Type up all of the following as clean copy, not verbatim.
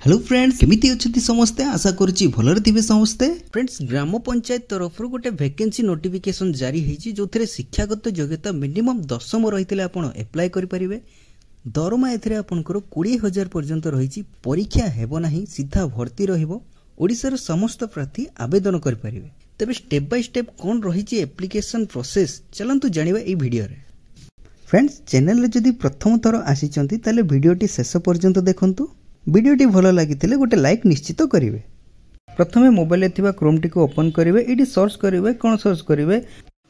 Hello friends, केमिति अछति समस्ते? आशा करूची भलरे थिबे समस्ते। फ्रेंड्स, ग्राम पंचायत तरफ गोटे वैकेंसी नोटिफिकेशन जारी होईची जोथरे शिक्षागत योग्यता मिनिमम 10वीं रहितले आपण अप्लाई करि परिबे। दरमा एथरे आपनकर 20,000 पर्यंत रहिची। परीक्षा हेबो नाही, सीधा भर्ती रहिबो। ओडिसा रो समस्त प्रार्थी आवेदन करि परिबे। तबे स्टेप बाय स्टेप कोन रहिची एप्लिकेशन प्रोसेस चलंतु जानिबा ए वीडियो रे। फ्रेंड्स, चैनल रे जदि प्रथम थर आसीचंती ताले वीडियोटी शेष पर्यंत देखंतु। वीडियोटी भल लगी गोटे लाइक निश्चित करेंगे। प्रथम मोबाइल थी क्रोम टी को ओपन करेंगे। ये सर्च करेंगे, कौन सर्च करेंगे?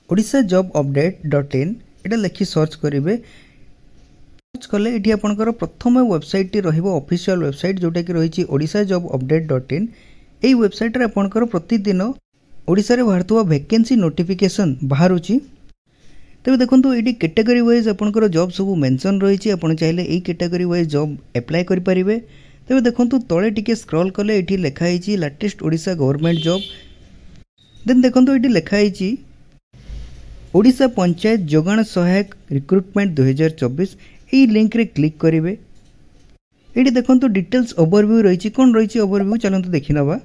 ओडिशा जॉब अपडेट.in ये लिखि सर्च करेंगे। सर्च कले ये आपंकर प्रथम वेबसाइट टी ऑफिशियल वेबसाइट जोटा कि रही ओडिशा जॉब अपडेट.in। यही वेबसाइट आपंकर प्रतिदिन ओडिशा रे बाहर वैकेंसी नोटिफिकेशन बाहर। तेज देखो ये कैटेगरी वाइज आपंकर जॉब सब मेंशन रही। आप चाहिए यही कैटेगरी वाइज जॉब अप्लाई करेंगे। तेज देखो तले टिके स्क्रॉल कले ये लिखाई latest Odisha government job. Then देखो ये लिखाई ओडिशा पंचायत जोगाण सहायक रिक्रुटमेंट 2024। यही लिंक रे क्लिक करेंगे। ये देखो डिटेल्स ओवरव्यू रही। कौन रही ओवरव्यू चलते देखी नवा।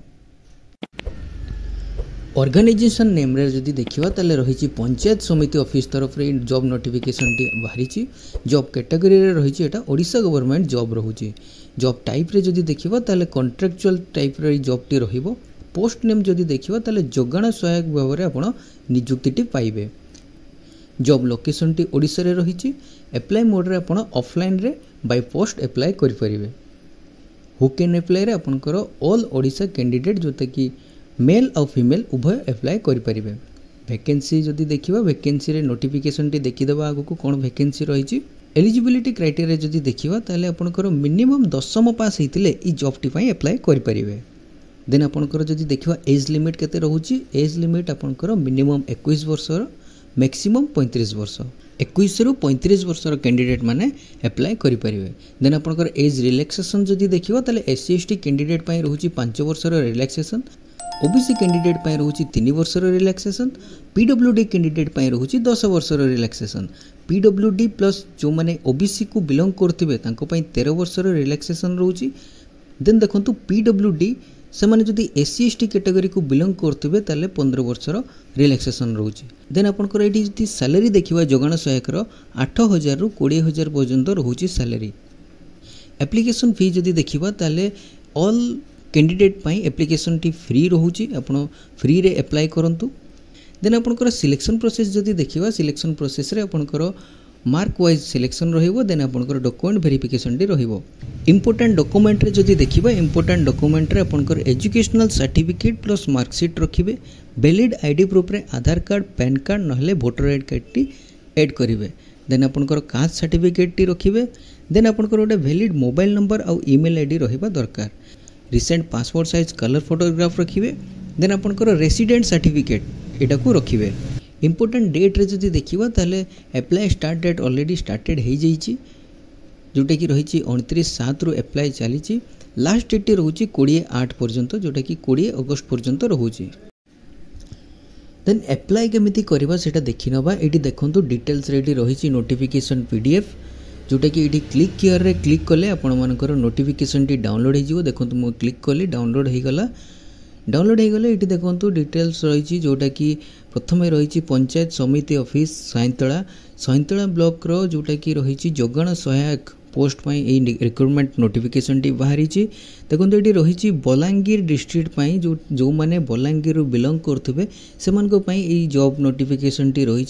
ऑर्गेनाइजेशन नेम रे जदि देखिबा ताले रही पंचायत समिति ऑफिस तरफ रे जॉब नोटिफिकेशन टी बाहरी। जॉब कैटेगरी रे रही एटा ओडिशा गवर्नमेंट जॉब रहुची। जॉब टाइप रे जदि देखिबा ताले कॉन्ट्रैक्चुअल टाइप रे जॉब टी रहिबो। पोस्ट नेम जदि देखिबा ताले जोगाण सहायक भाव रे आपण नियुक्ति टी पाइबे। जॉब लोकेशन टी ओडिसा रे रही। अप्लाई मोड रे आपण ऑफलाइन रे बाय पोस्ट अप्लाई करि परिबे। हु कैन अप्लाई रे आपनकर ऑल ओडिशा कैंडिडेट जोता कि मेल और फीमेल उभय अप्लाई करें। वैकेंसी जदि देखिबा वैकेंसी रे नोटिफिकेशन टी देखिदेबा आगु को कौन वैकेंसी रही। एलिजिबिलिटी क्राइटेरिया जदि देखिबा ताले आपनकर मिनिमम 10वीं पास होइतिले ई जॉब टी पई अप्लाई करि परिबे। देन आपनकर जदि देखिबा एज लिमिट केते रहूची। एज लिमिट आपनकर मिनिमम 21 वर्ष मैक्सिमम 35 वर्ष। 21 रु 35 वर्षर कैंडिडेट माने अप्लाई करि परिबे। देन आपनकर एज रिलैक्सेशन जदि देखिबा ताले एससी एसटी कैंडिडेट पई रहूची 5 वर्षर रिलैक्सेशन। ओबीसी कैंडिडेट पई रहूची 3 वर्षर रिलैक्सेशन। पीडब्ल्यूडी कैंडिडेट पई रहूची 10 वर्षर रिलैक्सेशन। पीडब्ल्यूडी प्लस जो माने ओबीसी को बिलोंग करथिबे तांको पई 13 वर्षर रिलैक्सेशन रहूची। देन देखंतु पीडब्ल्यूडी से माने जदि एससी एसटी कैटेगरी को बिलोंग करथिबे ताले 15 वर्षर रिलैक्सेशन रहूची। देन आपनकर एटी जदि सैलरी देखिबा जोगाण सहायक 8,000 रु 20,000 पर्यंत रहूची सैलरी। एप्लिकेशन फी जदि देखिबा ताले ऑल कैंडिडेट पाई एप्लिकेशन टी फ्री रहूची। आपण फ्री रे अप्लाई करंतु। देन आपनकर सिलेक्शन प्रोसेस जदि देखिबा सिलेक्शन प्रोसेस रे आपनकर मार्क वाइज सिलेक्शन रहिबो। देन आपनकर डॉक्यूमेंट वेरिफिकेशन टी रहिबो। इंपोर्टेंट डॉक्यूमेंट रे जदि देखिबा इंपोर्टेंट डॉक्यूमेंट रे आपनकर एजुकेशनल सर्टिफिकेट प्लस मार्कशीट रखिबे। वैलिड आईडी प्रूफ रे आधार कार्ड, पैन कार्ड नहले वोटर आईडी कार्ड टी ऐड करिवे। देन आपनकर कास्ट सर्टिफिकेट टी रखिबे। देन आपनकर गोटे वैलिड मोबाइल नंबर और ईमेल आईडी रहिबा दरकार। Recent passport size colour photograph रखिए। देन आपनकर रेसिडेंट सर्टिफिकेट एटा को रखिए। इंपोर्टेंट डेट रे जदि देखिबा ताले apply start date already started हो जाइए जोटा कि रही 29/7 रु अप्लाई चली। लास्ट डेट रोचे 20/8 पर्यंत जोटा कि 20 अगस्त पर्यंत रोचे। देन अप्लाई केमिति करबा सेटा देखि नबा। एटी देखंतु डिटेल्स रेडी रही नोटिफिकेशन पीडीएफ जोटा कि ये क्लिक कियर रे क्लिक कले आपण मानकर नोटिफिकेशन टी डाउनलोड हो। देखो मु क्लिक कली डाउनलोड हो गला। डाउनलोड हो गले ये देखो डिटेल्स रही जोटा कि प्रथम रही पंचायत समिति ऑफिस सैंतला ब्लॉक रो जोटा कि रही जोगाण सहायक पोस्ट पाई ए रिक्रुटमेंट नोटिफिकेशन टी बाहरी। देखो ये रही बलांगीर डिस्ट्रिक्ट पाई जो माने बलांगीर रु बिलोंग करथबे सेमानको पाई ए जॉब नोटिफिकेशन टी रही।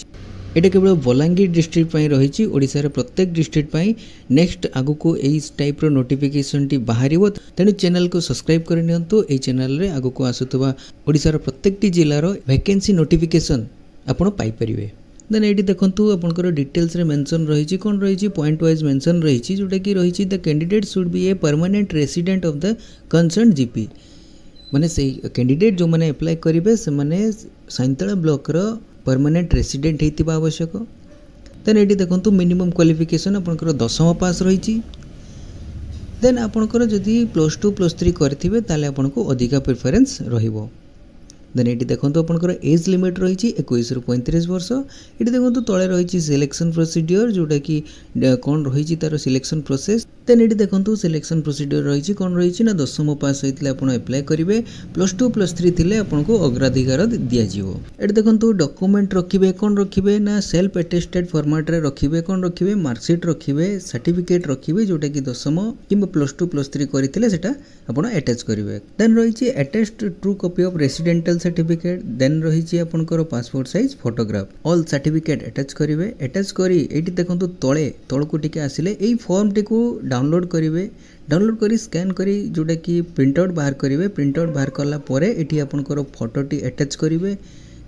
एटा केवल बलांगीर डिस्ट्रिक्ट पाई रही। ओडिशा रे प्रत्येक डिस्ट्रिक्ट पाई नेक्स्ट आगु को एई टाइप रो नोटिफिकेशन टी बाहरिबो। तेणु चैनल को सब्सक्राइब कर नियंतु। एई चैनल रे आगु को आसुतबा ओडिशा रो प्रत्येक टी जिल्ला रो वैकेंसी नोटिफिकेशन आपण पाई परिबे। देन एटी देखंतु आपनकर डिटेल्स रे मेंशन रही। कोन रही पॉइंट वाइज मेंशन रही जोटा कि रही the candidate should be a permanent resident of the concern GP. माने से कैंडिडेट जो माने अप्लाई करिवे से माने सैंतला ब्लॉक रो परमानेंट रेसिडेंट होइतिबा आवश्यक। देन एटी देखंतु मिनिमम क्वालिफिकेशन आपनकर 10वीं पास रही। देन आपनकर जदि +2 +3 करथिबे ताले आपनको अधिका प्रेफरेंस रहिबो। देन ये देखो आपंकर एज लिमिट रही 21 रु 35 वर्ष। ये देखो तले रही सिलेक्शन प्रोसीडियर जोटा कि कौन रही तार सिलेक्शन प्रोसेस देन ये देखो सिलेक्शन प्रोसीड्यूर रही कौन रही ना 10th पास होते आप एप्लाय करेंगे +2 +3 थे आपको अग्राधिकार दिज्व। ये देखो डॉक्यूमेंट रखिए कौन रखिए ना सेल्फ अटेस्टेड फॉर्मेट रे रखिए कौन रखिए मार्कशीट रखिए सर्टिफिकेट रखिए जोटा कि 10th कि +2 +3 करते सेटा आपड़ अटैच करेंगे। देन रही attached true copy of residential certificate. Then रही आपंकर passport size photograph all certificate attach करेंगे। अटैच करी ये देखो तले तलू टी आसिले यही फॉर्म टी डाउनलोड करेंगे। डाउनलोड करी स्कैन करी जोटा कि प्रिंट आउट बाहर करेंगे। प्रिंट आउट बाहर कला परे एठी आपनकर फोटोटी अटैच करेंगे।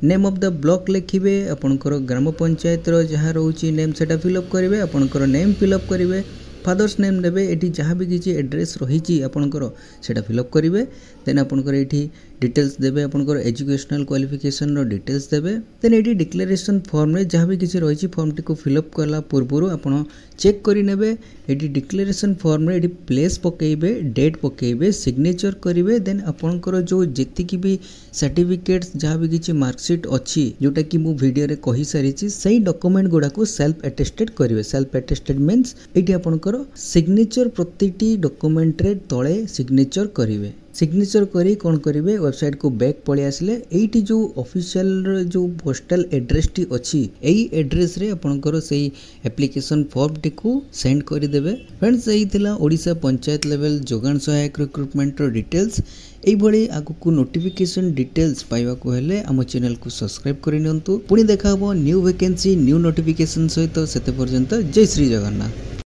नेम ऑफ द ब्लॉक लिखिबे आपनकर ग्राम पंचायत रो जहाँ रोची नेम सेटा फिलअप करेंगे। आपनकर नेम फिलअप करेंगे। फादर्स नेम देवे ये जहाँ भी किसी एड्रेस रही आपंकर से फिलअप करेंगे। देन आपंकर ये डिटेल्स देवे आपंकर एजुकेशनल क्वालिफिकेशन डिटेल्स देवे। देन ये डिक्लेरेशन फॉर्म रे जहाँ भी किसी रही फॉर्म टी को फिलअप कला पूर्व आप चेक करेंगे। ये डिक्लेरेशन फॉर्म रे प्लेस पकेबे डेट पकेबे सिग्नेचर करेंगे। देन आपंकर जो जीक भी सर्टिफिकेट्स जहाँ भी किसी मार्कशीट अच्छी जोटा कि मु वीडियो रे कहि सारी सही डॉक्यूमेंट गुड़ा को सेल्फ अटेस्टेड करेंगे। सेल्फ अटेस्टेड मीन्स ये आपंकर सिग्नेचर प्रति डॉक्यूमेंट रे तले सिग्नेचर करेंगे। सिग्नेचर करी कौन करेंगे वेबसाइट को बैक पड़े आसिले एटी जो ऑफिशियल जो पोस्टल एड्रेस टी अच्छी यही एड्रेस रे आपनकर सही एप्लिकेशन फॉर्म टी को सेंड कर देबे। फ्रेंड्स यही थिला ओडिशा पंचायत लेवल जोगान सहायक रिक्रुटमेंट रो डिटेल्स। यही भली आगु नोटिफिकेशन डिटेल्स पाइबा को हेले आम चैनल को सब्सक्राइब कर नियंतु। पुणी देखा न्यू वैकेंसी न्यू नोटिफिकेशन सहित सेते पर्यंत जय श्री जगन्नाथ।